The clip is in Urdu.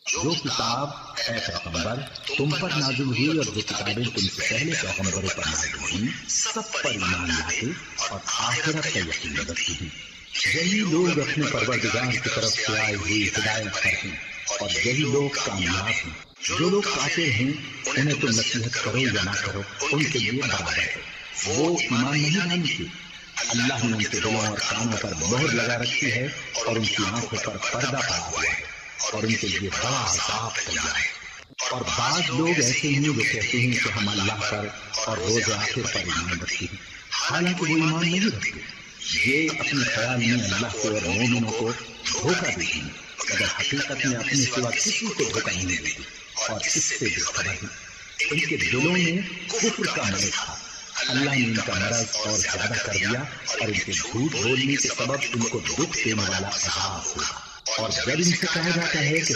جو کتاب اے پیغمبر تم پر نازل ہوئی اور جو کتابیں تم سے پہلے پیغمبروں پر نازل ہوئی سب پر ایمان لاتے اور آخرت کا یقین رکھتے ہیں۔ یہی لوگ اپنے پروردگار کی طرف سے آئی ہوئی ہدایت پر ہیں اور یہی لوگ کامیاب ہیں۔ جو لوگ کافر ہیں انہیں تم نصیحت کرو یا نہ کرو ان کے لیے برابر ہے، وہ ایمان نہیں لانے کے۔ اللہ نے ان کے دلوں اور کانوں پر مہر لگا رکھی ہے اور ان کی آنکھوں پر پردہ پڑا ہوا ہے اور ان کے لیے بڑا عذاب تیار ہے۔ اور بعض لوگ ایسے ہیں جو کہتے ہیں کہ ہم اللہ پر اور روز آخر پر ایمان رکھتے ہیں، حالانکہ وہ ایمان نہیں رکھتے۔ یہ اپنے خیال میں اللہ کو اور مومنوں کو دھوکہ دیتے ہیں، مگر حقیقت میں اپنے سوا کسی کو دھوکہ نہیں دیتے اور اس سے بے خبر ہیں۔ ان کے دلوں میں کفر کا مرض تھا، اللہ نے ان کا مرض اور زیادہ کر دیا اور ان کے جھوٹ بولنے کے سبب ان کو دکھ دینے والا عذاب ہوگا۔ اور جب ان سے کہا جاتا ہے کہ